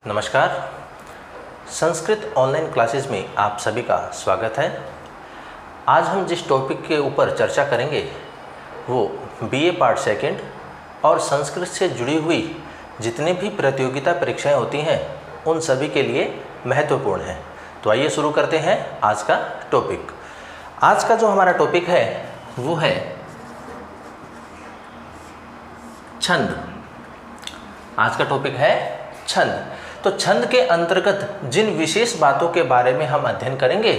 नमस्कार। Sanskrit online classes में आप सभी का स्वागत है। आज हम जिस टॉपिक के ऊपर चर्चा करेंगे वो बीए पार्ट सेकंड और संस्कृत से जुड़ी हुई जितनी भी प्रतियोगिता परीक्षाएं होती हैं उन सभी के लिए महत्वपूर्ण है। तो आइए शुरू करते हैं आज का टॉपिक। आज का जो हमारा टॉपिक है वो है छंद। आज का टॉपिक है छंद। तो छंद के अंतर्गत जिन विशेष बातों के बारे में हम अध्ययन करेंगे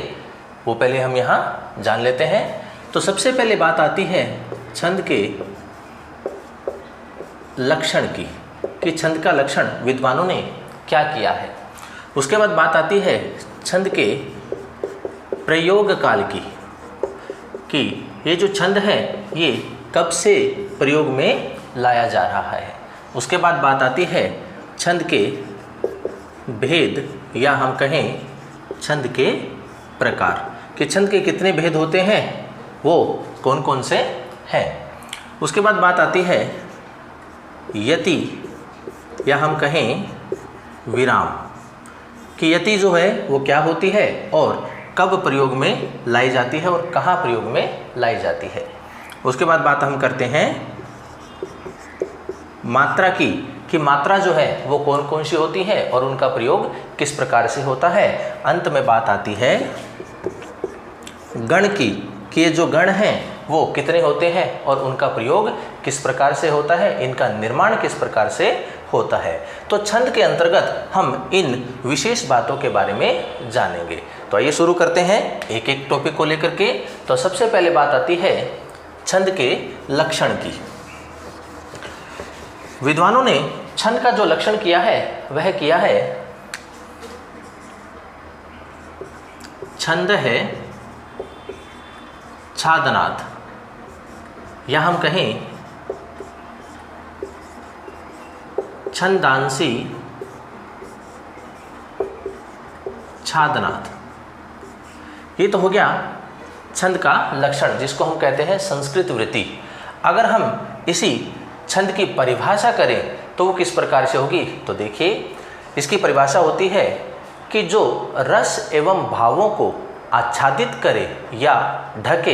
वो पहले हम यहाँ जान लेते हैं। तो सबसे पहले बात आती है छंद के लक्षण की, कि छंद का लक्षण विद्वानों ने क्या किया है। उसके बाद बात आती है छंद के प्रयोग काल की, कि ये जो छंद है ये कब से प्रयोग में लाया जा रहा है। उसके बाद बात आती है छंद के भेद, या हम कहें छंद के प्रकार, कि छंद के कितने भेद होते हैं, वो कौन कौन से हैं। उसके बाद बात आती है यति, या हम कहें विराम, कि यति जो है वो क्या होती है और कब प्रयोग में लाई जाती है और कहाँ प्रयोग में लाई जाती है। उसके बाद बात हम करते हैं मात्रा की, कि मात्रा जो है वो कौन कौन सी होती है और उनका प्रयोग किस प्रकार से होता है। अंत में बात आती है गण की, कि ये जो गण हैं वो कितने होते हैं और उनका प्रयोग किस प्रकार से होता है, इनका निर्माण किस प्रकार से होता है। तो छंद के अंतर्गत हम इन विशेष बातों के बारे में जानेंगे। तो आइए शुरू करते हैं एक एक टॉपिक को लेकर के। तो सबसे पहले बात आती है छंद के लक्षण की। विद्वानों ने छंद का जो लक्षण किया है वह किया है छंद है छादनाद, या हम कहें छंदांसी छादनाद। ये तो हो गया छंद का लक्षण, जिसको हम कहते हैं संस्कृत वृत्ति। अगर हम इसी छंद की परिभाषा करें तो वो किस प्रकार से होगी, तो देखिए इसकी परिभाषा होती है कि जो रस एवं भावों को आच्छादित करे या ढके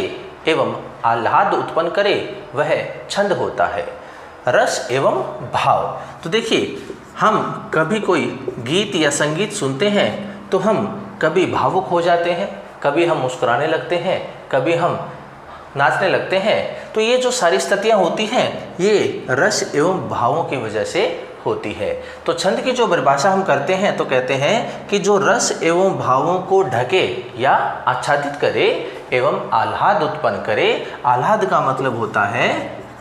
एवं आह्लाद उत्पन्न करे वह छंद होता है। रस एवं भाव, तो देखिए हम कभी कोई गीत या संगीत सुनते हैं तो हम कभी भावुक हो जाते हैं, कभी हम मुस्कुराने लगते हैं, कभी हम नाचने लगते हैं। तो ये जो सारी स्थितियाँ होती हैं ये रस एवं भावों की वजह से होती है। तो छंद की जो परिभाषा हम करते हैं तो कहते हैं कि जो रस एवं भावों को ढके या आच्छादित करे एवं आह्लाद उत्पन्न करे। आह्लाद का मतलब होता है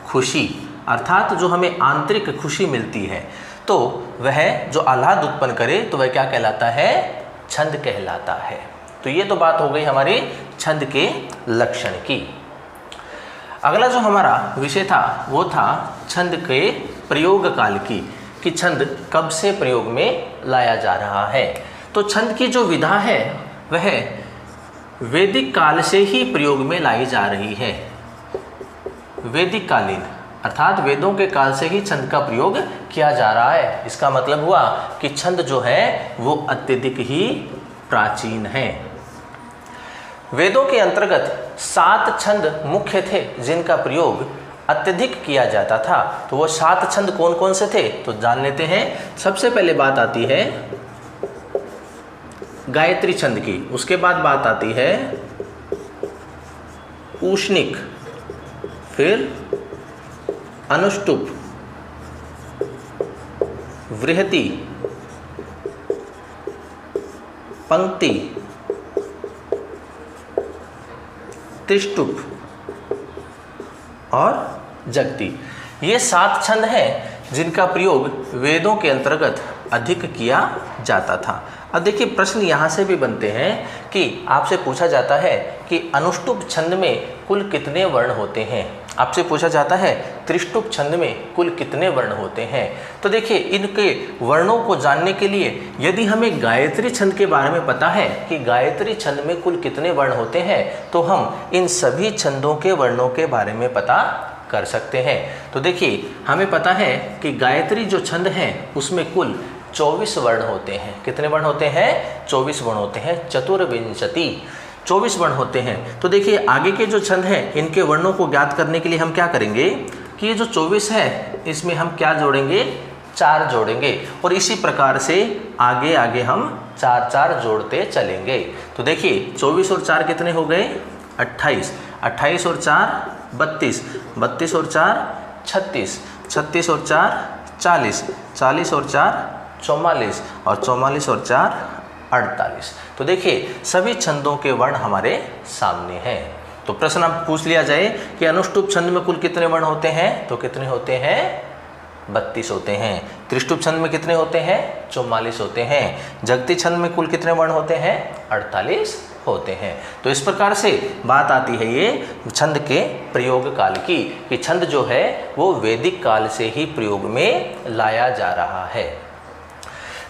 खुशी, अर्थात जो हमें आंतरिक खुशी मिलती है, तो वह जो आह्लाद उत्पन्न करे तो वह क्या कहलाता है, छंद कहलाता है। तो ये तो बात हो गई हमारी छंद के लक्षण की। अगला जो हमारा विषय था वो था छंद के प्रयोग काल की, कि छंद कब से प्रयोग में लाया जा रहा है। तो छंद की जो विधा है वह वैदिक काल से ही प्रयोग में लाई जा रही है। वैदिक कालीन अर्थात वेदों के काल से ही छंद का प्रयोग किया जा रहा है। इसका मतलब हुआ कि छंद जो है वो अत्यधिक ही प्राचीन है। वेदों के अंतर्गत 7 छंद मुख्य थे जिनका प्रयोग अत्यधिक किया जाता था। तो वो 7 छंद कौन कौन से थे तो जान लेते हैं। सबसे पहले बात आती है गायत्री छंद की, उसके बाद बात आती है ऊष्णिक, फिर अनुष्टुप, वृहति, पंक्ति, त्रिष्टुप और जगति। ये 7 छंद हैं जिनका प्रयोग वेदों के अंतर्गत अधिक किया जाता था। अब देखिए प्रश्न यहाँ से भी बनते हैं कि आपसे पूछा जाता है कि अनुष्टुप छंद में कुल कितने वर्ण होते हैं, आपसे पूछा जाता है त्रिष्टुप छंद में कुल कितने वर्ण होते हैं। तो देखिए इनके वर्णों को जानने के लिए यदि हमें गायत्री छंद के बारे में पता है कि गायत्री छंद में कुल कितने वर्ण होते हैं, तो हम इन सभी छंदों के वर्णों के बारे में पता कर सकते हैं। तो देखिए हमें पता है कि गायत्री जो छंद हैं उसमें कुल 24 वर्ण होते हैं। कितने वर्ण होते हैं? 24 वर्ण होते हैं। चतुर्विंशति 24 वर्ण होते हैं। तो देखिए आगे के जो छंद हैं इनके वर्णों को ज्ञात करने के लिए हम क्या करेंगे कि ये जो 24 है इसमें हम क्या जोड़ेंगे? 4 जोड़ेंगे और इसी प्रकार से आगे आगे हम 4 जोड़ते चलेंगे। तो देखिए 24 और 4 कितने हो गए? 28, 28 और 4 32, 32 और 4 36, 36 और 4 40, 40 और 4 44 और 44 और 4 48। तो देखिए सभी छंदों के वर्ण हमारे सामने हैं। तो प्रश्न अब पूछ लिया जाए कि अनुष्टुप छंद में कुल कितने वर्ण होते हैं? तो कितने होते हैं? 32 होते हैं। त्रिष्टुप छंद में कितने होते हैं? 44 होते हैं। जगती छंद में कुल कितने वर्ण होते हैं? 48 होते हैं। तो इस प्रकार से बात आती है ये छंद के प्रयोग काल की, कि छंद जो है वो वैदिक काल से ही प्रयोग में लाया जा रहा है।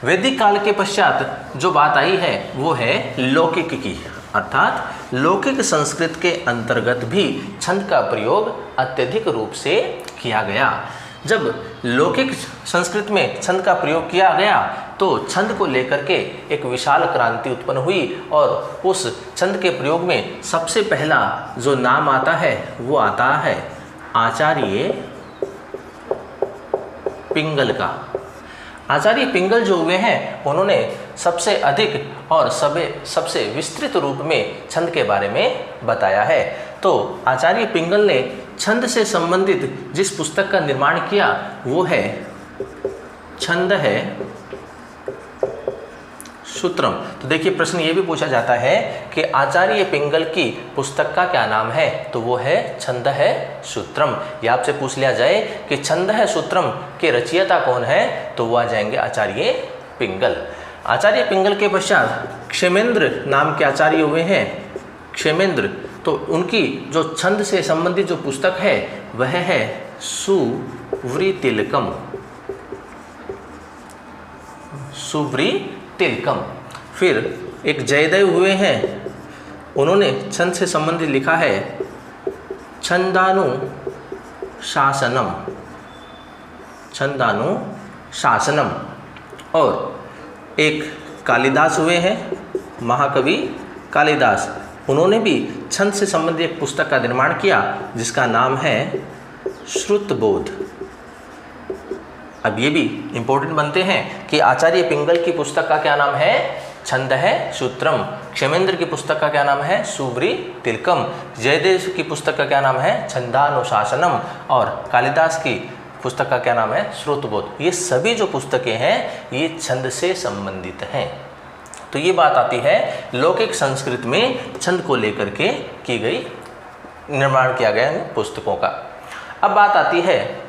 वैदिक काल के पश्चात जो बात आई है वो है लौकिक की, अर्थात लौकिक संस्कृत के अंतर्गत भी छंद का प्रयोग अत्यधिक रूप से किया गया। जब लौकिक संस्कृत में छंद का प्रयोग किया गया तो छंद को लेकर के एक विशाल क्रांति उत्पन्न हुई और उस छंद के प्रयोग में सबसे पहला जो नाम आता है वो आता है आचार्य पिंगल का। आचार्य पिंगल जो हुए हैं उन्होंने सबसे अधिक और सबसे विस्तृत रूप में छंद के बारे में बताया है। तो आचार्य पिंगल ने छंद से संबंधित जिस पुस्तक का निर्माण किया वो है छंद है सूत्रम। तो देखिए प्रश्न ये भी पूछा जाता है कि आचार्य पिंगल की पुस्तक का क्या नाम है? तो वो है छंद है सूत्रम। या आपसे पूछ लिया जाए कि छंद है सूत्रम के रचयिता कौन है? तो वो आ जाएंगे आचार्य पिंगल। आचार्य पिंगल के पश्चात क्षेमेंद्र नाम के आचार्य हुए हैं। क्षेमेंद्र, तो उनकी जो छंद से संबंधित जो पुस्तक है वह है सुव्रीतिलकम। सुव्रीतिलकम। फिर एक जयदेव हुए हैं, उन्होंने छंद से संबंधित लिखा है छंदानुशासनम। छंदानुशासनम। और एक कालिदास हुए हैं, महाकवि कालिदास, उन्होंने भी छंद से संबंधित एक पुस्तक का निर्माण किया जिसका नाम है श्रुतबोध। अब ये भी इंपॉर्टेंट बनते हैं कि आचार्य पिंगल की पुस्तक का क्या नाम है? छंद है सूत्रम। क्षेमेंद्र की पुस्तक का क्या नाम है? सुव्रीतिलकम। जयदेव की पुस्तक का क्या नाम है? छंदानुशासनम। और कालिदास की पुस्तक का क्या नाम है? श्रुतबोध। ये सभी जो पुस्तकें हैं ये छंद से संबंधित हैं। तो ये बात आती है लौकिक संस्कृत में छंद को लेकर के की गई निर्माण किया गया पुस्तकों का। अब बात आती है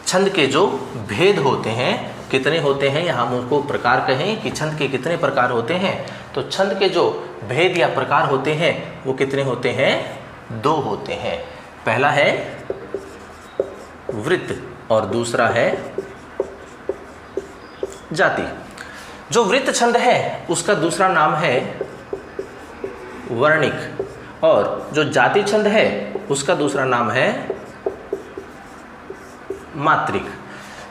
छंद के जो भेद होते हैं कितने होते हैं, या हम उसको प्रकार कहें कि छंद के कितने प्रकार होते हैं। तो छंद के जो भेद या प्रकार होते हैं वो कितने होते हैं? 2 होते हैं। पहला है वृत्त और दूसरा है जाति। जो वृत्त छंद है उसका दूसरा नाम है वर्णिक और जो जाति छंद है उसका दूसरा नाम है मात्रिक।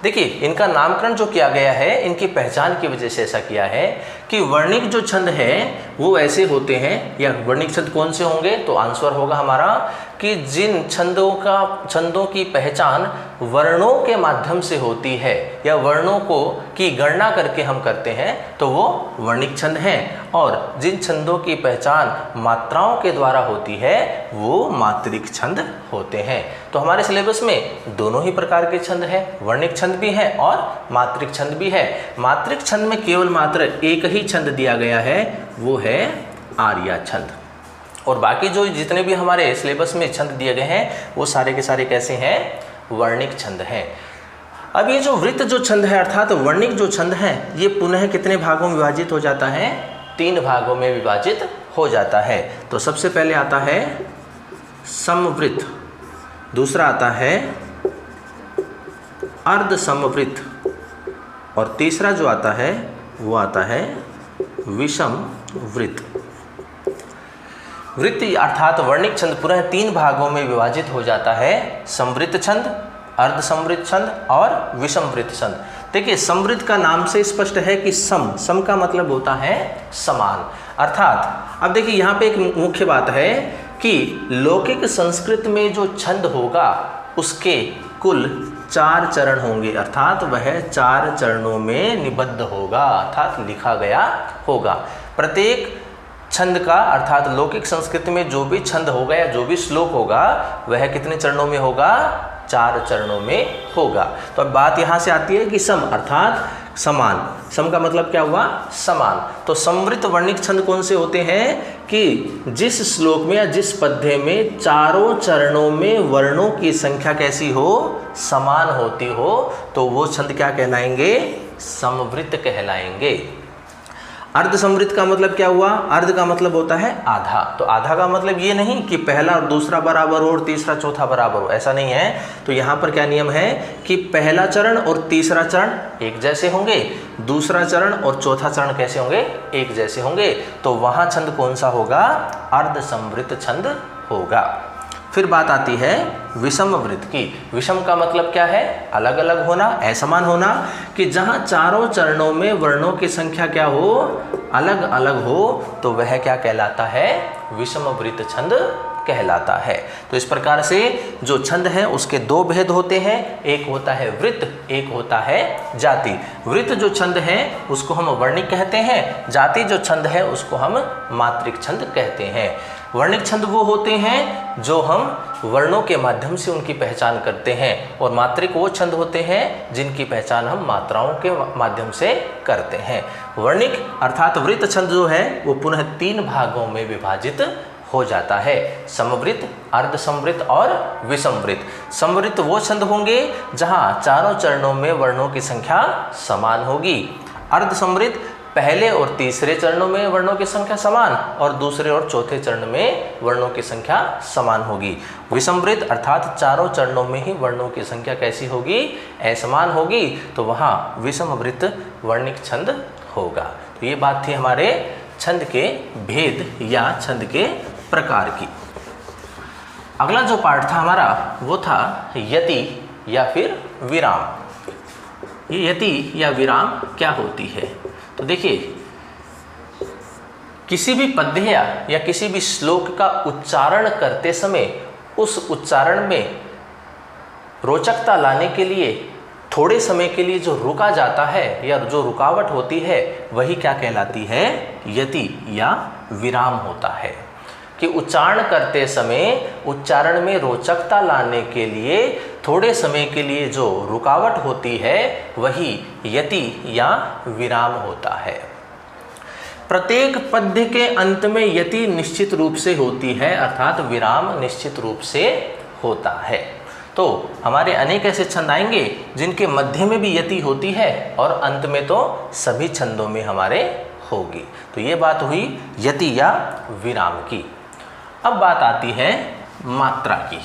देखिए इनका नामकरण जो किया गया है इनकी पहचान की वजह से ऐसा किया है कि वर्णिक जो छंद है वो ऐसे होते हैं, या वर्णिक छंद कौन से होंगे? तो आंसर होगा हमारा कि जिन छंदों की पहचान वर्णों के माध्यम से होती है या वर्णों को की गणना करके हम करते हैं तो वो वर्णिक छंद हैं, और जिन छंदों की पहचान मात्राओं के द्वारा होती है वो मात्रिक छंद होते हैं। तो हमारे सिलेबस में दोनों ही प्रकार के छंद हैं, वर्णिक छंद भी है और मात्रिक छंद भी है। मात्रिक छंद में केवल मात्र एक ही छंद दिया गया है, वो है आर्या छंद, और बाकी जो जितने भी हमारे सिलेबस में छंद दिए गए हैं वो सारे के सारे कैसे हैं? वर्णिक छंद हैं। अब ये जो वृत्त जो छंद है अर्थात वर्णिक जो छंद है ये पुनः कितने भागों में विभाजित हो जाता है? 3 भागों में विभाजित हो जाता है। तो सबसे पहले आता है समवृत्त, दूसरा आता है अर्ध समवृत्त, और तीसरा जो आता है वो आता है विषम वृत्त। वृत्त अर्थात वर्णिक छंद पुनः 3 भागों में विभाजित हो जाता है, समवृत्त छंद, अर्ध समवृत्त छंद और विषम वृत्त छंद। देखिए समवृत्त का नाम से स्पष्ट है कि सम का मतलब होता है समान। अर्थात अब देखिए यहाँ पे एक मुख्य बात है कि लौकिक संस्कृत में जो छंद होगा उसके कुल 4 चरण होंगे, अर्थात वह 4 चरणों में निबद्ध होगा, अर्थात लिखा गया होगा। प्रत्येक छंद का अर्थात लौकिक संस्कृत में जो भी छंद होगा या जो भी श्लोक होगा वह कितने चरणों में होगा? 4 चरणों में होगा। तो अब बात यहाँ से आती है कि सम अर्थात समान। सम का मतलब क्या हुआ? समान। तो समवृत्त वर्णिक छंद कौन से होते हैं कि जिस श्लोक में या जिस पद्य में चारों चरणों में वर्णों की संख्या कैसी हो? समान होती हो, तो वो छंद क्या कहलाएंगे? समवृत्त कहलाएंगे। अर्ध समवृत्त का मतलब क्या हुआ? अर्ध का मतलब होता है आधा। तो आधा का मतलब ये नहीं कि पहला और दूसरा बराबर हो और तीसरा चौथा बराबर हो, ऐसा नहीं है। तो यहाँ पर क्या नियम है कि पहला चरण और तीसरा चरण एक जैसे होंगे, दूसरा चरण और चौथा चरण कैसे होंगे? एक जैसे होंगे। तो वहाँ छंद कौन सा होगा? अर्ध समवृत्त छंद होगा। फिर बात आती है विषम वृत्त की। विषम का मतलब क्या है? अलग अलग होना, असमान होना, कि जहाँ चारों चरणों में वर्णों की संख्या क्या हो? अलग अलग हो, तो वह क्या कहलाता है? विषम वृत्त छंद कहलाता है। तो इस प्रकार से जो छंद है उसके 2 भेद होते हैं, एक होता है वृत्त, एक होता है जाति। वृत्त जो छंद है उसको हम वर्णिक कहते हैं, जाति जो छंद है उसको हम मात्रिक छंद कहते हैं। वर्णिक छंद वो होते हैं जो हम वर्णों के माध्यम से उनकी पहचान करते हैं, और मात्रिक वो छंद होते हैं जिनकी पहचान हम मात्राओं के माध्यम से करते हैं। वर्णिक अर्थात वृत्त छंद जो है वो पुनः 3 भागों में विभाजित हो जाता है, समवृत्त, अर्ध समवृत्त और विषमवृत्त। समवृत्त वो छंद होंगे जहाँ चारों चरणों में वर्णों की संख्या समान होगी। अर्ध समवृत्त पहले और तीसरे चरणों में वर्णों की संख्या समान और दूसरे और चौथे चरण में वर्णों की संख्या समान होगी। विषमवृत्त अर्थात चारों चरणों में ही वर्णों की संख्या कैसी होगी? असमान होगी। तो वहाँ विषमवृत्त वर्णिक छंद होगा। तो ये बात थी हमारे छंद के भेद या छंद के प्रकार की। अगला जो पार्ट था हमारा वो था यति या फिर विराम। ये यति या विराम क्या होती है? तो देखिए किसी भी पद्य या किसी भी श्लोक का उच्चारण करते समय उस उच्चारण में रोचकता लाने के लिए थोड़े समय के लिए जो रुका जाता है या जो रुकावट होती है वही क्या कहलाती है? यति या विराम होता है। कि उच्चारण करते समय उच्चारण में रोचकता लाने के लिए थोड़े समय के लिए जो रुकावट होती है वही यति या विराम होता है। प्रत्येक पद्य के अंत में यति निश्चित रूप से होती है, अर्थात विराम निश्चित रूप से होता है। तो हमारे अनेक ऐसे छंद आएंगे जिनके मध्य में भी यति होती है और अंत में तो सभी छंदों में हमारे होगी। तो ये बात हुई यति या विराम की। अब बात आती है मात्रा की।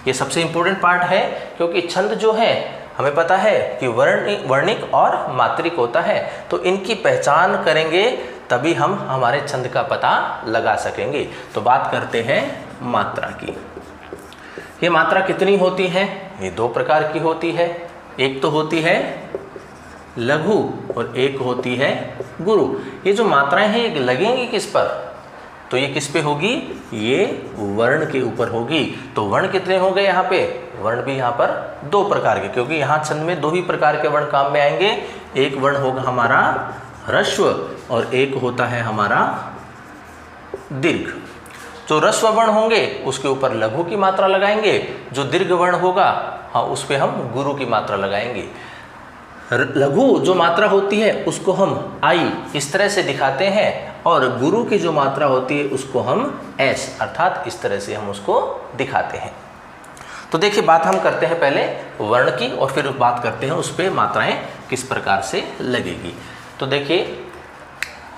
ये सबसे इम्पोर्टेंट पार्ट है क्योंकि छंद जो है हमें पता है कि वर्णिक और मात्रिक होता है, तो इनकी पहचान करेंगे तभी हम हमारे छंद का पता लगा सकेंगे। तो बात करते हैं मात्रा की। ये मात्रा कितनी होती है? ये 2 प्रकार की होती है। एक तो होती है लघु और एक होती है गुरु। ये जो मात्राएं हैं ये लगेंगी किस पर? तो ये किस पे होगी? ये वर्ण के ऊपर होगी। तो वर्ण कितने हो गए यहाँ पे? वर्ण भी यहाँ पर 2 प्रकार के, क्योंकि यहाँ छंद में 2 ही प्रकार के वर्ण काम में आएंगे। एक वर्ण होगा हमारा ह्रस्व और एक होता है हमारा दीर्घ। जो ह्रस्व वर्ण होंगे उसके ऊपर लघु की मात्रा लगाएंगे, जो दीर्घ वर्ण होगा हाँ उस पर हम गुरु की मात्रा लगाएंगे। लघु जो मात्रा होती है उसको हम आई इस तरह से दिखाते हैं और गुरु की जो मात्रा होती है उसको हम एस अर्थात इस तरह से हम उसको दिखाते हैं। तो देखिए बात हम करते हैं पहले वर्ण की और फिर बात करते हैं उस पर मात्राएं किस प्रकार से लगेगी। तो देखिए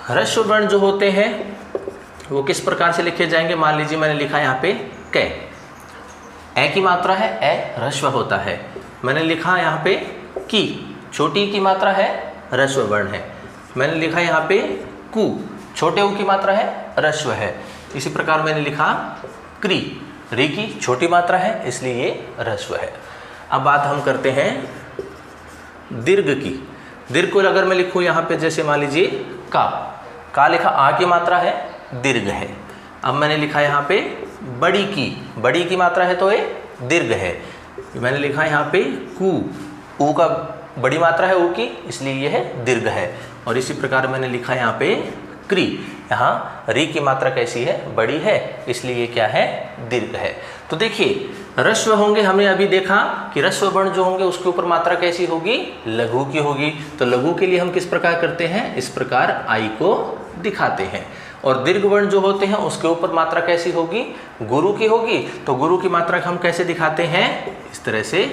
ह्रस्व वर्ण जो होते हैं वो किस प्रकार से लिखे जाएंगे? मान लीजिए मैंने लिखा यहाँ पे कै, ए की मात्रा है ए ह्रस्व होता है। मैंने लिखा यहाँ पे की, छोटी की मात्रा है ह्रस्व वर्ण है। मैंने लिखा यहाँ पे कु, छोटे उ की मात्रा है ह्रस्व है। इसी प्रकार मैंने लिखा क्री, री की छोटी मात्रा है इसलिए ये ह्रस्व है। अब बात हम करते हैं दीर्घ की। दीर्घ को अगर मैं लिखूँ यहाँ पे, जैसे मान लीजिए का लिखा, आ की मात्रा है, दीर्घ है। अब मैंने लिखा यहाँ पे बड़ी की मात्रा है तो ये दीर्घ है। मैंने लिखा यहाँ पे ऊ का बड़ी मात्रा है ऊ की, इसलिए ये है दीर्घ है। और इसी प्रकार मैंने लिखा यहाँ पे क्री, यहाँ री की मात्रा कैसी है, बड़ी है, इसलिए ये क्या है, दीर्घ है। तो देखिए ह्रस्व होंगे, हमने अभी देखा कि ह्रस्व वर्ण जो होंगे उसके ऊपर मात्रा कैसी होगी, लघु की होगी। तो लघु के लिए हम किस प्रकार करते हैं, इस प्रकार आई को दिखाते हैं। और दीर्घ वर्ण जो होते हैं उसके ऊपर मात्रा कैसी होगी, गुरु की होगी। तो गुरु की मात्रा हम कैसे दिखाते हैं, इस तरह से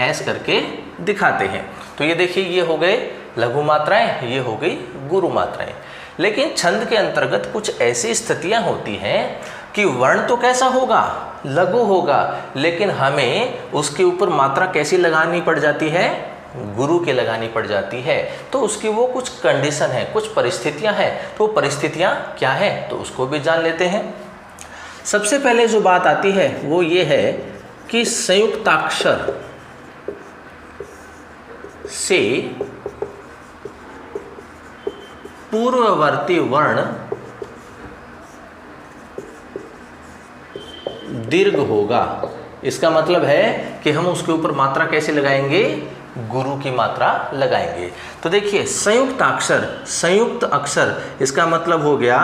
ऐस करके दिखाते हैं। तो ये देखिए, ये हो गए लघु मात्राएं, ये हो गई गुरु मात्राएं। लेकिन छंद के अंतर्गत कुछ ऐसी स्थितियां होती हैं कि वर्ण तो कैसा होगा, लघु होगा, लेकिन हमें उसके ऊपर मात्रा कैसी लगानी पड़ जाती है, गुरु के लगानी पड़ जाती है। तो उसकी वो कुछ कंडीशन है, कुछ परिस्थितियां हैं। तो परिस्थितियां क्या है, तो उसको भी जान लेते हैं। सबसे पहले जो बात आती है वो ये है कि संयुक्ताक्षर से पूर्ववर्ती वर्ण दीर्घ होगा। इसका मतलब है कि हम उसके ऊपर मात्रा कैसे लगाएंगे, गुरु की मात्रा लगाएंगे। तो देखिए संयुक्त अक्षर, इसका मतलब हो गया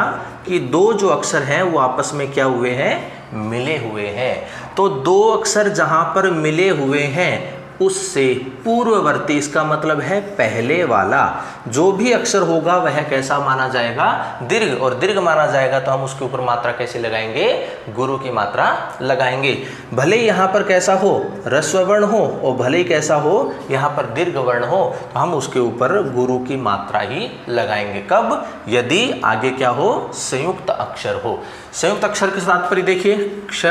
कि दो जो अक्षर हैं वो आपस में क्या हुए हैं, मिले हुए हैं। तो दो अक्षर जहां पर मिले हुए हैं उससे पूर्ववर्ती, इसका मतलब है पहले वाला जो भी अक्षर होगा वह कैसा माना जाएगा, दीर्घ। और दीर्घ माना जाएगा तो हम उसके ऊपर मात्रा कैसे लगाएंगे, गुरु की मात्रा लगाएंगे। भले यहाँ पर कैसा हो, ह्रस्व वर्ण हो, और भले ही कैसा हो यहाँ पर दीर्घ वर्ण हो, तो हम उसके ऊपर गुरु की मात्रा ही लगाएंगे। कब, यदि आगे क्या हो, संयुक्त अक्षर हो। संयुक्त अक्षर के तात्पर्य देखिए, क्ष,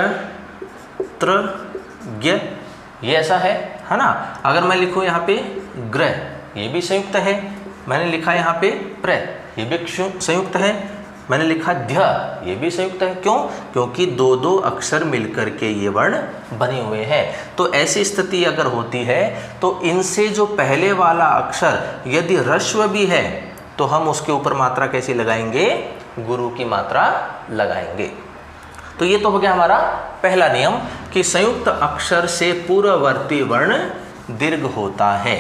त्र, ज्ञ, ये ऐसा है ना। अगर मैं लिखूँ यहाँ पे ग्रह, ये भी संयुक्त है। मैंने लिखा यहाँ पे प्र, ये भी संयुक्त है। मैंने लिखा ध्य, ये भी संयुक्त है। क्यों, क्योंकि दो दो अक्षर मिलकर के ये वर्ण बने हुए हैं। तो ऐसी स्थिति अगर होती है तो इनसे जो पहले वाला अक्षर यदि ह्रस्व भी है तो हम उसके ऊपर मात्रा कैसे लगाएंगे, गुरु की मात्रा लगाएंगे। तो ये तो हो गया हमारा पहला नियम कि संयुक्त अक्षर से पूर्ववर्ती वर्ण दीर्घ होता है।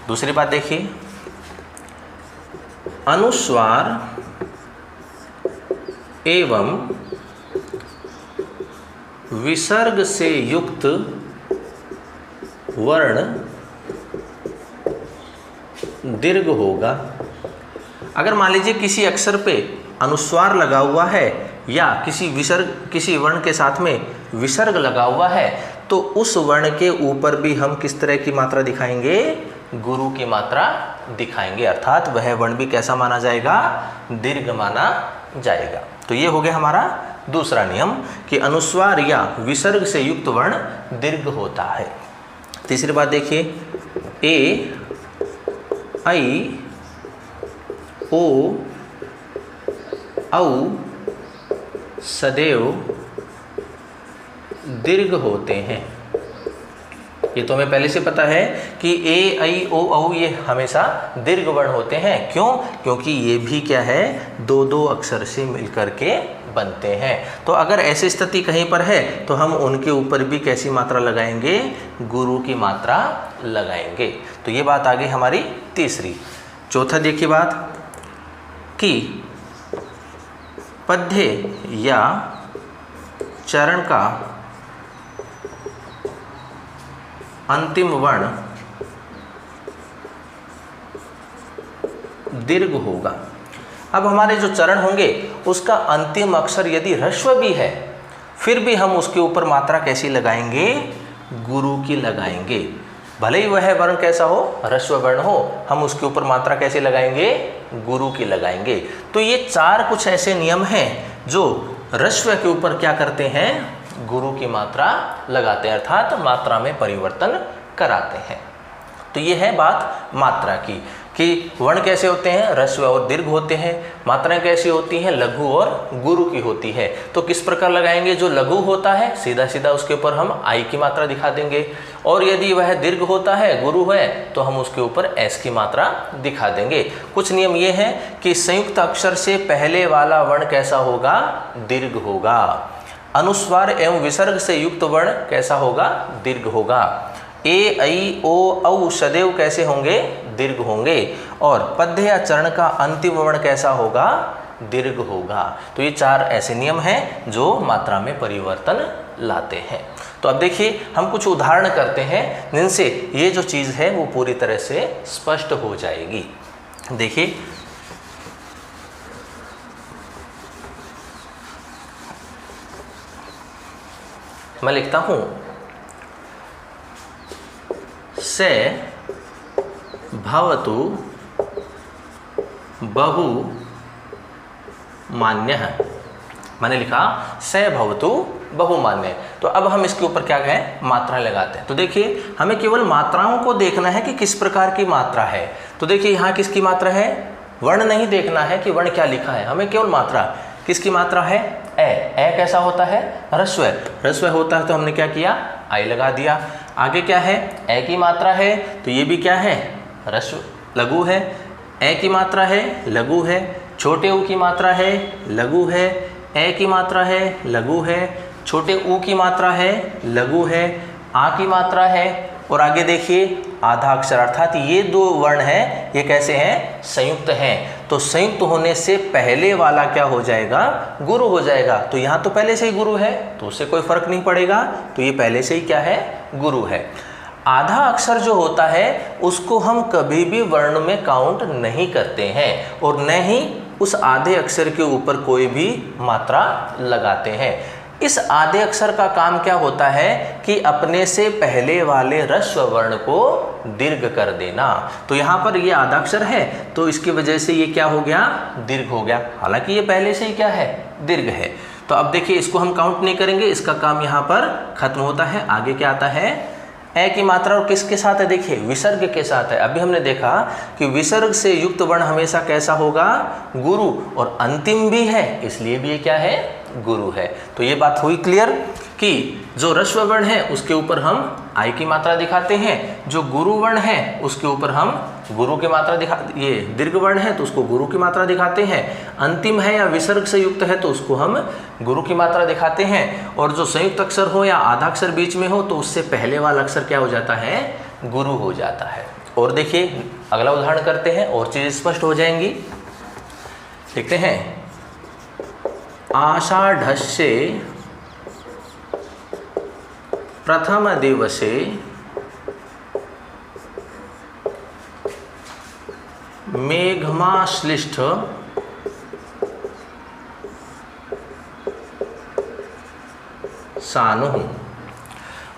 दूसरी बात देखिए, अनुस्वार एवं विसर्ग से युक्त वर्ण दीर्घ होगा। अगर मान लीजिए किसी अक्षर पे अनुस्वार लगा हुआ है या किसी वर्ण के साथ में विसर्ग लगा हुआ है तो उस वर्ण के ऊपर भी हम किस तरह की मात्रा दिखाएंगे, गुरु की मात्रा दिखाएंगे। अर्थात वह वर्ण भी कैसा माना जाएगा, दीर्घ माना जाएगा। तो ये हो गया हमारा दूसरा नियम कि अनुस्वार या विसर्ग से युक्त वर्ण दीर्घ होता है। तीसरी बात देखिए, ए, ऐ, ओ, औ सदैव दीर्घ होते हैं। ये तो हमें पहले से पता है कि ए, ऐ, ओ, औ ये हमेशा दीर्घ वर्ण होते हैं। क्यों, क्योंकि ये भी क्या है, दो दो अक्षर से मिलकर के बनते हैं। तो अगर ऐसी स्थिति कहीं पर है तो हम उनके ऊपर भी कैसी मात्रा लगाएंगे, गुरु की मात्रा लगाएंगे। तो ये बात आ गई हमारी तीसरी। चौथा देखिए बात कि पद्य या चरण का अंतिम वर्ण दीर्घ होगा। अब हमारे जो चरण होंगे उसका अंतिम अक्षर यदि ह्रस्व भी है फिर भी हम उसके ऊपर मात्रा कैसी लगाएंगे, गुरु की लगाएंगे। भले ही वह वर्ण कैसा हो, ह्रस्व वर्ण हो, हम उसके ऊपर मात्रा कैसे लगाएंगे, गुरु की लगाएंगे। तो ये चार कुछ ऐसे नियम हैं जो ह्रस्व के ऊपर क्या करते हैं, गुरु की मात्रा लगाते हैं, अर्थात मात्रा में परिवर्तन कराते हैं। तो ये है बात मात्रा की कि वर्ण कैसे होते हैं, ह्रस्व और दीर्घ होते हैं। मात्राएं कैसी होती हैं, लघु और गुरु की होती है। तो किस प्रकार लगाएंगे, जो लघु होता है सीधा सीधा उसके ऊपर हम आई की मात्रा दिखा देंगे, और यदि वह दीर्घ होता है, गुरु है, तो हम उसके ऊपर एस की मात्रा दिखा देंगे। कुछ नियम ये हैं कि संयुक्त अक्षर से पहले वाला वर्ण कैसा होगा, दीर्घ होगा। अनुस्वार एवं विसर्ग से युक्त वर्ण कैसा होगा, दीर्घ होगा। ए, ऐ, ओ, औ सदैव कैसे होंगे, दीर्घ होंगे। और पद्य या चरण का अंतिम वर्ण कैसा होगा, दीर्घ होगा। तो ये 4 ऐसे नियम हैं जो मात्रा में परिवर्तन लाते हैं। तो अब देखिए हम कुछ उदाहरण करते हैं जिनसे ये जो चीज़ है वो पूरी तरह से स्पष्ट हो जाएगी। देखिए मैं लिखता हूं, से भवतु बहुमान्यः। मैंने लिखा से भवतु बहुमान्य। तो अब हम इसके ऊपर क्या कहें, मात्रा लगाते हैं। तो देखिए हमें केवल मात्राओं को देखना है कि किस प्रकार की मात्रा है। तो देखिए यहाँ किसकी मात्रा है, वर्ण नहीं देखना है कि वर्ण क्या लिखा है, हमें केवल मात्रा। किसकी मात्रा है, ए कैसा होता है, ह्रस्व। ह्रस्व होता है तो हमने क्या किया, आई लगा दिया। आगे क्या है, ए की मात्रा है तो ये भी क्या है, ह्रस्व लघु है। ए की मात्रा है, लघु है। छोटे ऊ की मात्रा है, लघु है। ए की मात्रा है, लघु है। छोटे ऊ की मात्रा है, लघु है। आ की मात्रा है। और आगे देखिए आधा अक्षर, अर्थात ये 2 वर्ण हैं, ये कैसे हैं, संयुक्त हैं। तो संयुक्त होने से पहले वाला क्या हो जाएगा, गुरु हो जाएगा। तो यहाँ तो पहले से ही गुरु है तो उससे कोई फर्क नहीं पड़ेगा, तो ये पहले से ही क्या है, गुरु है। आधा अक्षर जो होता है उसको हम कभी भी वर्ण में काउंट नहीं करते हैं और न ही उस आधे अक्षर के ऊपर कोई भी मात्रा लगाते हैं। इस आधे अक्षर का काम क्या होता है कि अपने से पहले वाले ह्रस्व वर्ण को दीर्घ कर देना। तो यहाँ पर ये आधा अक्षर है तो इसकी वजह से ये क्या हो गया, दीर्घ हो गया, हालांकि ये पहले से ही क्या है, दीर्घ है। तो अब देखिए इसको हम काउंट नहीं करेंगे, इसका काम यहाँ पर खत्म होता है। आगे क्या आता है, ए की मात्रा और किसके साथ है, देखिए विसर्ग के साथ है। अभी हमने देखा कि विसर्ग से युक्त वर्ण हमेशा कैसा होगा, गुरु, और अंतिम भी है इसलिए भी ये क्या है, गुरु है। तो ये बात हुई क्लियर कि जो ह्रस्व वर्ण है उसके ऊपर हम आई की मात्रा दिखाते हैं, जो गुरु वर्ण है उसके ऊपर हम गुरु की मात्रा ये दीर्घ वर्ण है तो उसको गुरु की मात्रा दिखाते हैं। अंतिम है या विसर्ग से युक्त है तो उसको हम गुरु की मात्रा दिखाते हैं। और जो संयुक्त अक्षर हो या आधा अक्षर बीच में हो तो उससे पहले वाला अक्षर क्या हो जाता है, गुरु हो जाता है। और देखिए अगला उदाहरण करते हैं और चीज़ें स्पष्ट हो जाएंगी। देखते हैं, आषाढ़स्य प्रथम दिवसे मेघमाश्लिष्ट सानुः।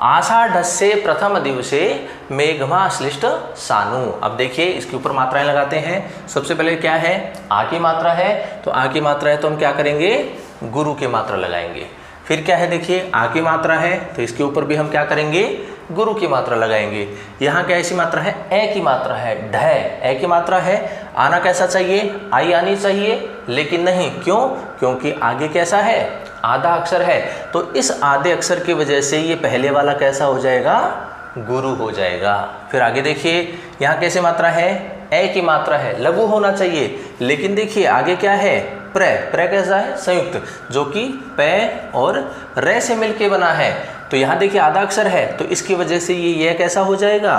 आषाढ़स्य प्रथम दिवसे मेघमाश्लिष्ट सानु। अब देखिए इसके ऊपर मात्राएं लगाते हैं। सबसे पहले क्या है, आ की मात्रा है, तो आ की मात्रा है तो हम क्या करेंगे, गुरु की मात्रा लगाएंगे। फिर क्या है, देखिए आ की मात्रा है तो इसके ऊपर भी हम क्या करेंगे, गुरु की मात्रा लगाएंगे। यहाँ क्या ऐसी मात्रा है, ए की मात्रा है, ढ, ए की मात्रा है। आना कैसा चाहिए, आई आनी चाहिए, लेकिन नहीं, क्यों, क्योंकि आगे कैसा है, आधा अक्षर है। तो इस आधे अक्षर की वजह से ये पहले वाला कैसा हो जाएगा, गुरु हो जाएगा। फिर आगे देखिए यहाँ कैसे मात्रा है, ए की मात्रा है, लघु होना चाहिए, लेकिन देखिए आगे क्या है, प्र। प्र कैसा है, संयुक्त, जो कि प और रे से मिलके बना है। तो यहाँ देखिए आधा अक्षर है तो इसकी वजह से ये कैसा हो जाएगा,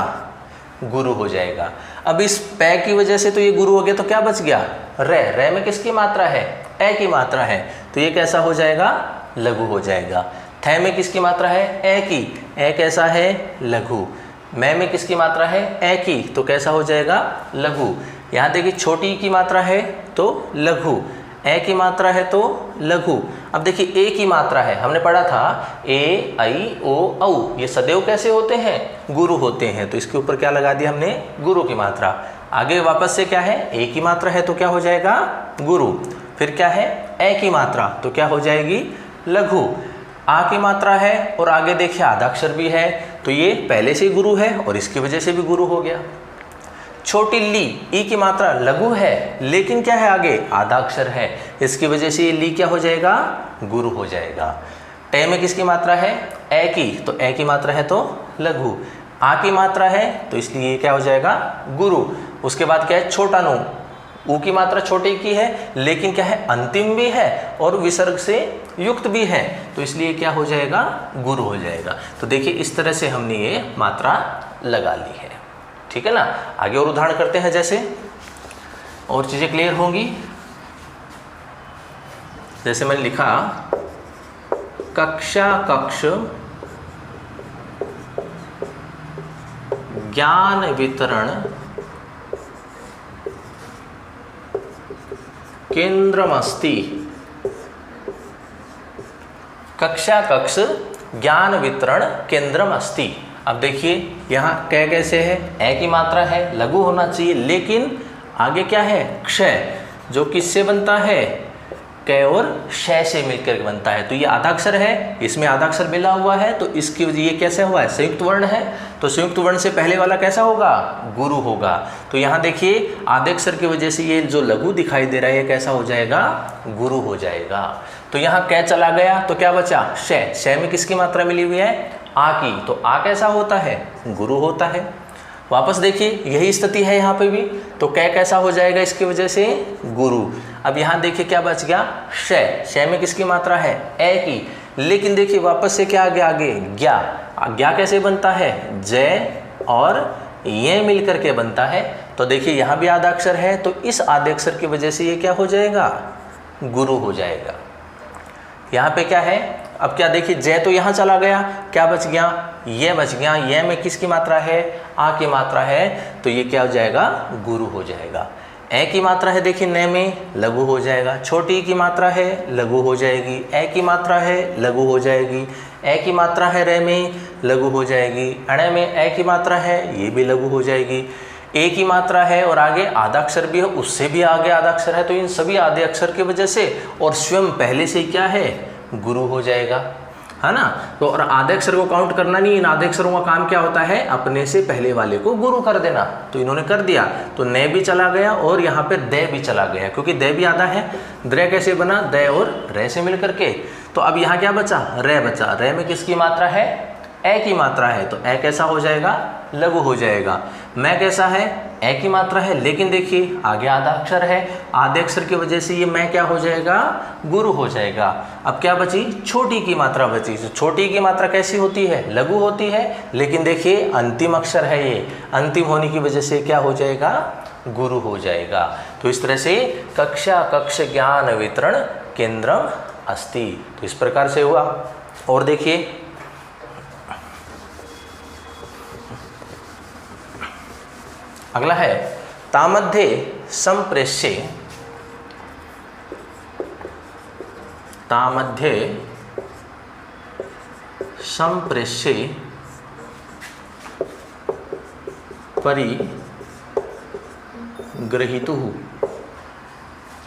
गुरु हो जाएगा। अब इस प की वजह से तो ये गुरु हो गया, तो क्या बच गया, रे। रे में किसकी मात्रा है, ए की मात्रा है, तो ये कैसा हो जाएगा, लघु हो जाएगा। थ में किसकी मात्रा है, ए की, ए कैसा है, लघु। मैं में किसकी मात्रा है, ए की, तो कैसा हो जाएगा, लघु। यहाँ देखिए छोटी की मात्रा है तो लघु, ए की मात्रा है तो लघु। अब देखिए ए की मात्रा है, हमने पढ़ा था ए, ऐ, ओ, औ, ये सदैव कैसे होते हैं, गुरु होते हैं। तो इसके ऊपर क्या लगा दिया हमने, गुरु की मात्रा। आगे वापस से क्या है, ए की मात्रा है तो क्या हो जाएगा, गुरु। फिर क्या है, ए की मात्रा तो क्या हो जाएगी, लघु। आ की मात्रा है और आगे देखिए आधा अक्षर भी है तो ये पहले से ही गुरु है और इसकी वजह से भी गुरु हो गया। छोटी ली, ई की मात्रा लघु है लेकिन क्या है आगे आधा अक्षर है, इसकी वजह से ये ली क्या हो जाएगा, गुरु हो जाएगा। टे में किसकी मात्रा है, ए की, तो ए की मात्रा है तो लघु। आ की मात्रा है तो इसलिए ये क्या हो जाएगा, गुरु। उसके बाद क्या है, छोटा नु, ऊ की मात्रा छोटे की है लेकिन क्या है अंतिम भी है और विसर्ग से युक्त भी है, तो इसलिए क्या हो जाएगा, गुरु हो जाएगा। तो देखिए इस तरह से हमने ये मात्रा लगा ली है, ठीक है ना। आगे और उदाहरण करते हैं, जैसे और चीजें क्लियर होंगी। जैसे मैंने लिखा कक्षा कक्ष ज्ञान वितरण केंद्रमस्ति। कक्षा कक्ष ज्ञान वितरण केंद्रमस्ति। अब देखिए यहाँ कै कैसे है, ए की मात्रा है, लघु होना चाहिए, लेकिन आगे क्या है, क्षय, जो किससे बनता है, कै और शय से मिलकर बनता है। तो ये आधा अक्षर है, इसमें आधा अक्षर मिला हुआ है, तो इसकी वजह ये कैसे हुआ है, संयुक्त वर्ण है, तो संयुक्त वर्ण से पहले वाला कैसा होगा, गुरु होगा। तो यहाँ देखिए आधे अक्षर की वजह से ये जो लघु दिखाई दे रहा है ये कैसा हो जाएगा, गुरु हो जाएगा। तो यहाँ कै चला गया तो क्या बचा, शय। शय में किसकी मात्रा मिली हुई है, आ की, तो आ कैसा होता है, गुरु होता है। वापस देखिए यही स्थिति है यहाँ पे भी, तो कै कैसा हो जाएगा, इसकी वजह से गुरु। अब यहाँ देखिए क्या बच गया, शय। शय में किसकी मात्रा है, ए की, लेकिन देखिए वापस से क्या आ गया आगे, ज्ञा। ज्ञा कैसे बनता है, जय और ये मिलकर के बनता है। तो देखिए यहाँ भी आधा अक्षर है, तो इस आधे अक्षर की वजह से ये क्या हो जाएगा, गुरु हो जाएगा। यहाँ पे क्या है, अब क्या देखिए जय तो यहाँ चला गया, क्या बच गया, ये बच गया। ये में किसकी मात्रा है, आ की मात्रा है, तो ये क्या हो जाएगा, गुरु हो जाएगा। ए की मात्रा है देखिए न में, लघु हो जाएगा। छोटी की मात्रा है, लघु हो जाएगी। ए की मात्रा है, लघु हो जाएगी। ए की मात्रा है रे में, लघु हो जाएगी। अण में ए की मात्रा है, ये भी लघु हो जाएगी। ए की मात्रा है और आगे आधा अक्षर भी है, उससे भी आगे आधा अक्षर है, तो इन सभी आधे अक्षर की वजह से और स्वयं पहले से क्या है, गुरु हो जाएगा, है ना। तो और आधे अक्षर को काउंट करना नहीं, इन आधे अक्षरों का काम क्या होता है, अपने से पहले वाले को गुरु कर देना। तो इन्होंने कर दिया, तो न भी चला गया और यहाँ पे दे भी चला गया, क्योंकि दे भी आधा है। द्र कैसे बना, दे और रे से मिल करके। तो अब यहाँ क्या बचा, रे बचा। रे में किसकी मात्रा है, ए की मात्रा है, तो ए कैसा हो जाएगा, लघु हो जाएगा। मैं कैसा है, ए की मात्रा है, लेकिन देखिए आगे आधा अक्षर है, आधे अक्षर की वजह से ये मैं क्या हो जाएगा, गुरु हो जाएगा। अब क्या बची, छोटी की मात्रा बची। तो छोटी की मात्रा कैसी होती है, लघु होती है, लेकिन देखिए अंतिम अक्षर है, ये अंतिम होने की वजह से क्या हो जाएगा, गुरु हो जाएगा। तो इस तरह से कक्षा कक्ष ज्ञान वितरण केंद्रम अस्ति, तो इस प्रकार से हुआ। और देखिए अगला है तामध्ये संप्रेष्ये, तामध्ये संप्रेष्ये परिगृहीतुः।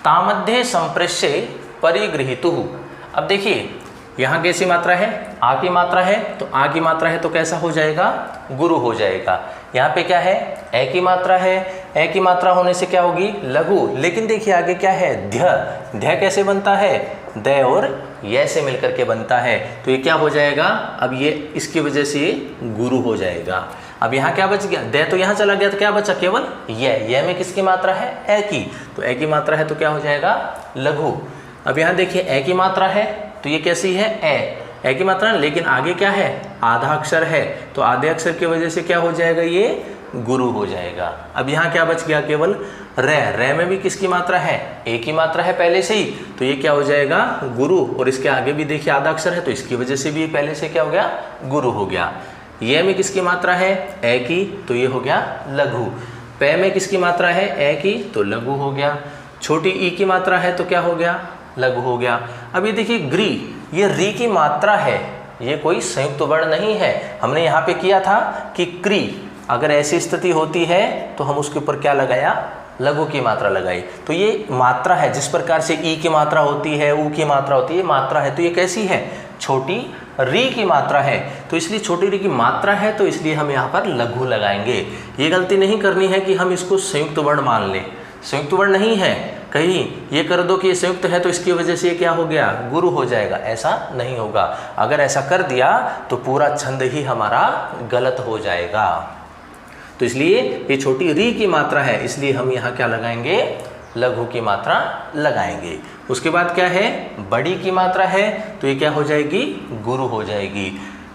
तामध्ये संप्रेष्ये परिगृहीतुः। अब देखिए यहाँ कैसी मात्रा है, आ की मात्रा है, तो आ की मात्रा है तो कैसा हो जाएगा, गुरु हो जाएगा। यहाँ पे क्या है, ए की मात्रा है, ए की मात्रा होने से क्या होगी, लघु, लेकिन देखिए आगे क्या है, ध्य। ध्य कैसे बनता है, द और ये से मिलकर के बनता है, तो ये क्या हो जाएगा, अब ये इसकी वजह से ये गुरु हो जाएगा। अब यहाँ क्या बच गया, द तो यहाँ चला गया, तो क्या बचा, केवल ये में किसकी मात्रा है, ए की, तो ए की मात्रा है तो क्या हो जाएगा, लघु। अब यहाँ देखिए ए की मात्रा है, तो ये कैसी है, ए की मात्रा, लेकिन आगे क्या है, आधा अक्षर है, तो आधे अक्षर की वजह से क्या हो जाएगा, ये गुरु हो जाएगा। अब यहाँ क्या बच गया, केवल रे में भी किसकी मात्रा है, ए की मात्रा है पहले से ही, तो ये क्या हो जाएगा, गुरु। और इसके आगे भी देखिए आधा अक्षर है, तो इसकी वजह से भी पहले से क्या हो गया, गुरु हो गया। ये में किसकी मात्रा है, ए की, तो ये हो गया लघु। पे में किसकी मात्रा है, ए की, तो लघु हो गया। छोटी ई की मात्रा है तो क्या हो गया, लघु हो गया। अब ये देखिए ग्री, ये री की मात्रा है, ये कोई संयुक्त वर्ण नहीं है। हमने यहाँ पे किया था कि क्री, अगर ऐसी स्थिति होती है तो हम उसके ऊपर क्या लगाया, लघु की मात्रा लगाई। तो ये मात्रा है, जिस प्रकार से ई की मात्रा होती है, ऊ की मात्रा होती है, मात्रा है, तो ये कैसी है, छोटी री की मात्रा है, तो इसलिए छोटी री की मात्रा है, तो इसलिए हम यहाँ पर लघु लगाएंगे। ये गलती नहीं करनी है कि हम इसको संयुक्त वर्ण मान लें, संयुक्त वर्ण नहीं है। कहीं ये कर दो कि ये संयुक्त है तो इसकी वजह से ये क्या हो गया, गुरु हो जाएगा, ऐसा नहीं होगा। अगर ऐसा कर दिया तो पूरा छंद ही हमारा गलत हो जाएगा। तो इसलिए ये छोटी री की मात्रा है, इसलिए हम यहाँ क्या लगाएंगे, लघु की मात्रा लगाएंगे। उसके बाद क्या है, बड़ी की मात्रा है, तो ये क्या हो जाएगी, गुरु हो जाएगी।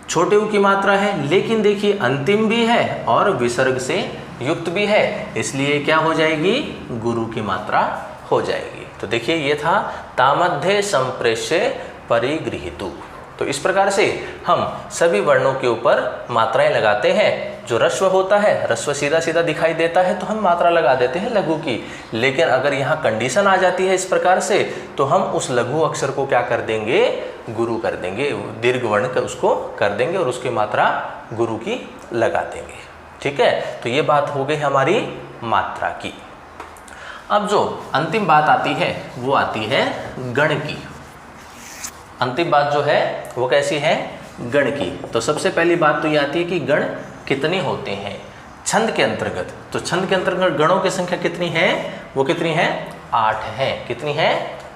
छोटे ऊ की मात्रा है, लेकिन देखिए अंतिम भी है और विसर्ग से युक्त भी है, इसलिए क्या हो जाएगी, गुरु की मात्रा हो जाएगी। तो देखिए ये था तामध्ये संप्रेष्य परिगृहीतु। तो इस प्रकार से हम सभी वर्णों के ऊपर मात्राएं लगाते हैं। जो रस्व होता है, रस्व सीधा सीधा दिखाई देता है तो हम मात्रा लगा देते हैं लघु की, लेकिन अगर यहाँ कंडीशन आ जाती है इस प्रकार से, तो हम उस लघु अक्षर को क्या कर देंगे, गुरु कर देंगे, दीर्घ वर्ण का उसको कर देंगे और उसकी मात्रा गुरु की लगा देंगे। ठीक है, तो ये बात हो गई हमारी मात्रा की। अब जो अंतिम बात आती है वो आती है गण की। अंतिम बात जो है वो कैसी है, गण की। तो सबसे पहली बात तो ये आती है कि गण कितने होते हैं छंद के अंतर्गत। तो छंद के अंतर्गत गणों की संख्या कितनी है, वो कितनी है, 8 है। कितनी है,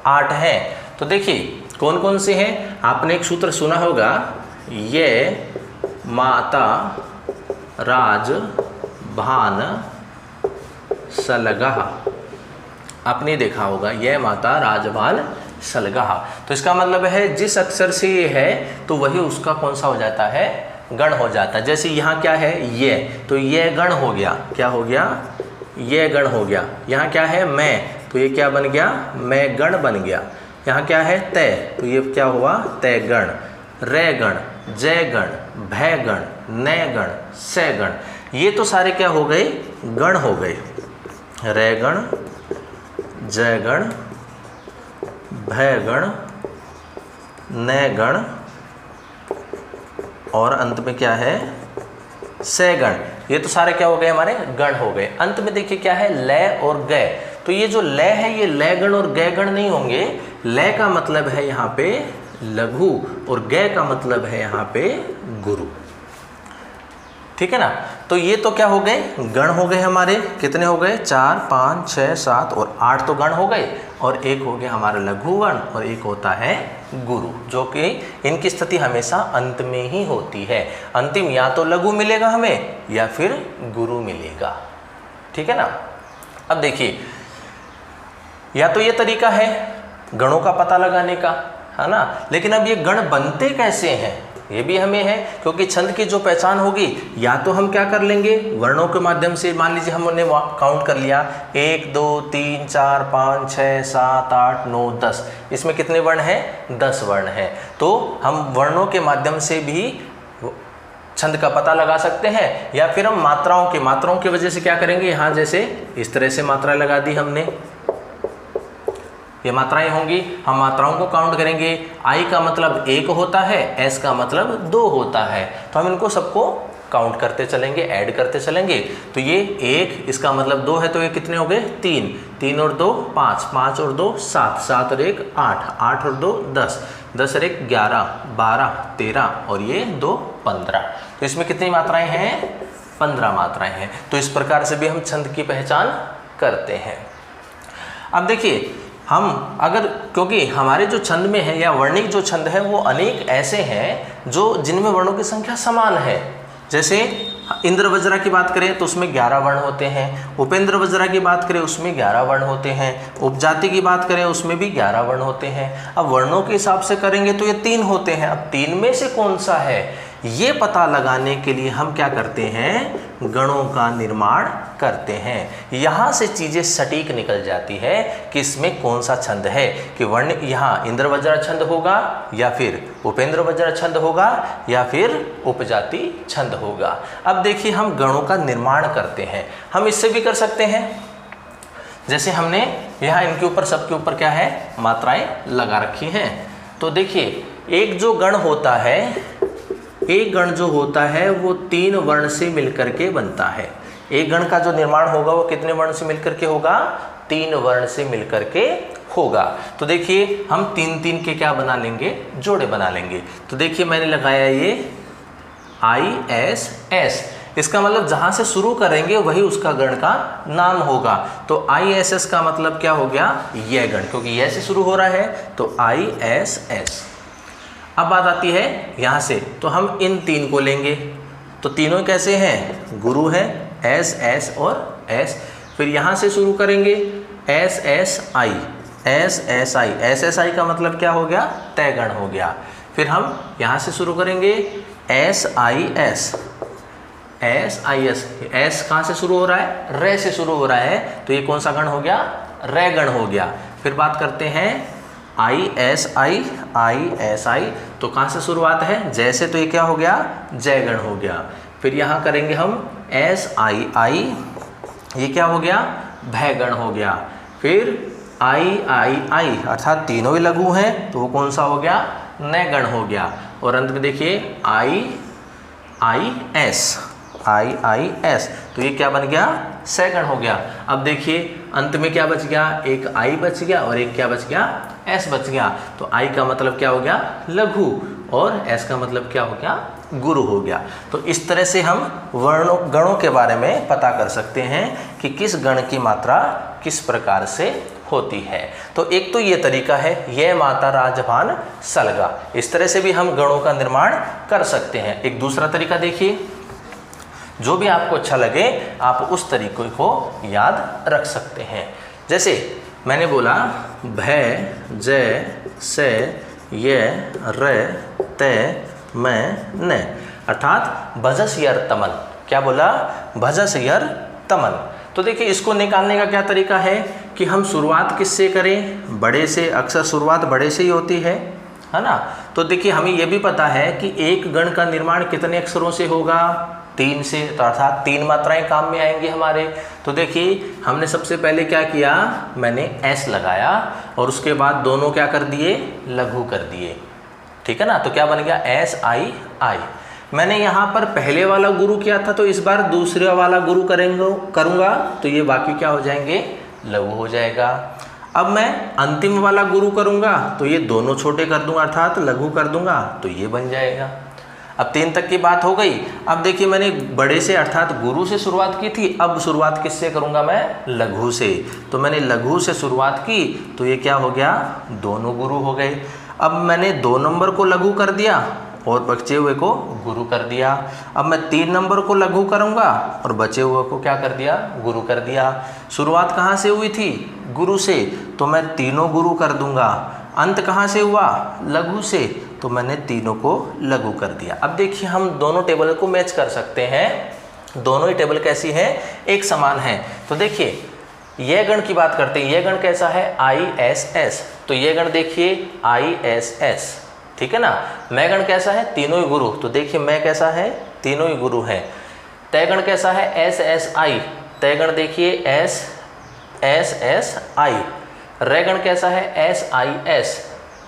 8 है। तो देखिए कौन कौन से हैं, आपने एक सूत्र सुना होगा, ये माता राज भान सलगा, आपने देखा होगा, ये माता राजभान सलगा। तो इसका मतलब है जिस अक्षर से ये है तो वही उसका कौन सा हो जाता है, गण हो जाता है। जैसे यहाँ क्या है, ये, तो ये गण हो गया, क्या हो गया, ये गण हो गया। यहाँ क्या है, मैं, तो ये क्या बन गया, मैं गण बन गया। यहाँ क्या है, तय, तो ये क्या हुआ, तय गण। रे गण, जय गण, भय गण, नय गण, सय गण, ये तो सारे क्या हो गए, गण हो गए। रे गण, जय गण, भय गण, नय गण और अंत में क्या है, सय गण। ये तो सारे क्या हो गए, हमारे गण हो गए। अंत में देखिए क्या है, लय और गय। तो ये जो लय है ये लय गण और गय गण नहीं होंगे। लय का मतलब है यहाँ पे लघु और गय का मतलब है यहाँ पे गुरु। ठीक है ना। तो ये तो क्या हो गए, गण हो गए हमारे। कितने हो गए, 4, 5, 6, 7 और 8 तो गण हो गए, और एक हो गया हमारा लघु गण और एक होता है गुरु, जो कि इनकी स्थिति हमेशा अंत में ही होती है। अंतिम या तो लघु मिलेगा हमें या फिर गुरु मिलेगा। ठीक है ना। अब देखिए, या तो ये तरीका है गणों का पता लगाने का, है ना, लेकिन अब ये गण बनते कैसे हैं ये भी हमें है, क्योंकि छंद की जो पहचान होगी, या तो हम क्या कर लेंगे, वर्णों के माध्यम से। मान लीजिए हमने काउंट कर लिया 1, 2, 3, 4, 5, 6, 7, 8, 9, 10, इसमें कितने वर्ण हैं, 10 वर्ण हैं। तो हम वर्णों के माध्यम से भी छंद का पता लगा सकते हैं, या फिर हम मात्राओं की वजह से क्या करेंगे, यहाँ जैसे इस तरह से मात्रा लगा दी हमने, ये मात्राएं होंगी, हम मात्राओं को काउंट करेंगे। आई का मतलब 1 होता है, एस का मतलब 2 होता है, तो हम इनको सबको काउंट करते चलेंगे, ऐड करते चलेंगे। तो ये 1, इसका मतलब 2 है, तो ये कितने हो गए, 3, 3 और 2 5, 5 और 2 7, 7 और 1 8, 8 और 2 10, 10 और 1 11, 12, 13 और ये 2 15। तो इसमें कितनी मात्राएं हैं, 15 मात्राएं हैं। तो इस प्रकार से भी हम छंद की पहचान करते हैं। अब देखिए, हम अगर, क्योंकि हमारे जो छंद में है या वर्णिक जो छंद है वो अनेक ऐसे हैं जो जिनमें वर्णों की संख्या समान है। जैसे इंद्र वज्रा की बात करें तो उसमें 11 वर्ण होते हैं, उपेंद्र वज्रा की बात करें उसमें 11 वर्ण होते हैं, उपजाति की बात करें उसमें भी 11 वर्ण होते हैं। अब वर्णों के हिसाब से करेंगे तो ये 3 होते हैं। अब 3 में से कौन सा है ये पता लगाने के लिए हम क्या करते हैं, गणों का निर्माण करते हैं। यहाँ से चीज़ें सटीक निकल जाती है कि इसमें कौन सा छंद है, कि वर्ण यहाँ इंद्र वज्रा छंद होगा या फिर उपेंद्र वज्रा छंद होगा या फिर उपजाति छंद होगा। अब देखिए, हम गणों का निर्माण करते हैं, हम इससे भी कर सकते हैं। जैसे हमने यहाँ इनके ऊपर, सबके ऊपर क्या है, मात्राएं लगा रखी हैं। तो देखिए, एक जो गण होता है, एक गण जो होता है वो 3 वर्ण से मिलकर के बनता है। एक गण का जो निर्माण होगा वो कितने वर्ण से मिलकर के होगा, 3 वर्ण से मिलकर के होगा। तो देखिए हम 3-3 के क्या बना लेंगे, जोड़े बना लेंगे। तो देखिए मैंने लगाया ये ISS, इसका मतलब जहाँ से शुरू करेंगे वही उसका गण का नाम होगा। तो ISS का मतलब क्या हो गया, यह गण, क्योंकि यह से शुरू हो रहा है तो ISS। अब बात आती है यहाँ से, तो हम इन 3 को लेंगे। तो तीनों कैसे हैं, गुरु हैं, SS और S। फिर यहाँ से शुरू करेंगे SSI, SSI, SSI का मतलब क्या हो गया, तय गण हो गया। फिर हम यहाँ से शुरू करेंगे SIS, SIS, S कहाँ से शुरू हो रहा है, रे से शुरू हो रहा है, तो ये कौन सा गण हो गया, रे गण हो गया। फिर बात करते हैं ISI, ISI, तो कहाँ से शुरुआत है, जय से, तो ये क्या हो गया, जय गण हो गया। फिर यहाँ करेंगे हम SII, ये क्या हो गया, भय गण हो गया। फिर III, अर्थात तीनों ही लघु हैं, तो वो कौन सा हो गया, नय गण हो गया। और अंत में देखिए IIS, तो ये क्या बन गया, सैगण हो गया। अब देखिए अंत में क्या बच गया, एक I बच गया और एक क्या बच गया, S बच गया। तो I का मतलब क्या हो गया, लघु, और S का मतलब क्या हो गया, गुरु हो गया। तो इस तरह से हम गणों के बारे में पता कर सकते हैं कि किस गण की मात्रा किस प्रकार से होती है। तो एक तो ये तरीका है, ये माता राजभान सलगा, इस तरह से भी हम गणों का निर्माण कर सकते हैं। एक दूसरा तरीका देखिए, जो भी आपको अच्छा लगे आप उस तरीके को याद रख सकते हैं। जैसे मैंने बोला भय, जय, से, ये, रे, ते, मैं, ने, अर्थात भजस यर तमन। क्या बोला, भजस यर तमन। तो देखिए इसको निकालने का क्या तरीका है कि हम शुरुआत किससे करें, बड़े से, अक्सर शुरुआत बड़े से ही होती है ना। तो देखिए हमें यह भी पता है कि एक गण का निर्माण कितने अक्षरों से होगा, 3 से, तो अर्थात 3 मात्राएं काम में आएंगी हमारे। तो देखिए हमने सबसे पहले क्या किया, मैंने S लगाया और उसके बाद दोनों क्या कर दिए, लघु कर दिए, ठीक है ना। तो क्या बन गया, SII। मैंने यहाँ पर पहले वाला गुरु किया था, तो इस बार दूसरे वाला गुरु करूँगा, तो ये बाकी क्या हो जाएंगे, लघु हो जाएगा। अब मैं अंतिम वाला गुरु करूँगा, तो ये दोनों छोटे कर दूंगा, अर्थात लघु कर दूंगा, तो ये बन जाएगा। अब 3 तक की बात हो गई। अब देखिए मैंने बड़े से अर्थात गुरु से शुरुआत की थी, अब शुरुआत किससे करूँगा मैं, लघु से। तो मैंने लघु से शुरुआत की, तो ये क्या हो गया, दोनों गुरु हो गए। अब मैंने 2 नंबर को लघु कर दिया और बचे हुए को गुरु कर दिया। अब मैं 3 नंबर को लघु करूँगा और बचे हुए को क्या कर दिया, गुरु कर दिया। शुरुआत कहाँ से हुई थी, गुरु से, तो मैं तीनों गुरु कर दूंगा। अंत कहाँ से हुआ, लघु से, तो मैंने तीनों को लघु कर दिया। अब देखिए हम दोनों टेबल को मैच कर सकते हैं, दोनों ही टेबल कैसी है, एक समान है। तो देखिए यह गण की बात करते हैं, यह गण कैसा है, ISS, तो यह गण देखिए ISS, ठीक है ना। मैं गण कैसा है, तीनों ही गुरु, तो देखिए मैं कैसा है, तीनों ही गुरु है। तय गण कैसा है, SSI, तय गण देखिए SSI। रे गण कैसा है, SIS,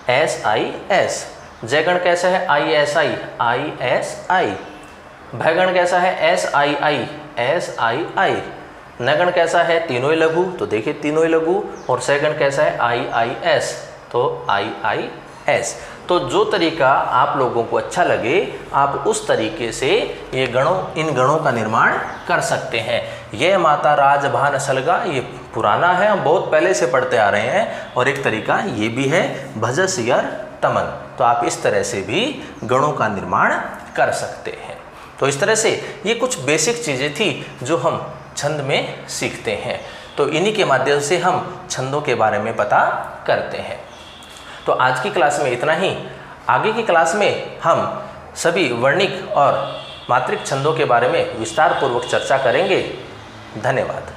SIS। जय गण कैसा है, ISI, ISI। भय गण कैसा है, SII, SII। नगण कैसा है, तीनों ही लघु, तो देखिए तीनों ही लघु। और सैगण कैसा है, IIS, तो IIS। तो जो तरीका आप लोगों को अच्छा लगे आप उस तरीके से इन गणों का निर्माण कर सकते हैं। यह माता राजभान सलगा, ये पुराना है, हम बहुत पहले से पढ़ते आ रहे हैं। और एक तरीका ये भी है भजस यर तमन, तो आप इस तरह से भी गणों का निर्माण कर सकते हैं। तो इस तरह से ये कुछ बेसिक चीज़ें थी जो हम छंद में सीखते हैं। तो इन्हीं के माध्यम से हम छंदों के बारे में पता करते हैं। तो आज की क्लास में इतना ही। आगे की क्लास में हम सभी वर्णिक और मात्रिक छंदों के बारे में विस्तार पूर्वक चर्चा करेंगे। धन्यवाद।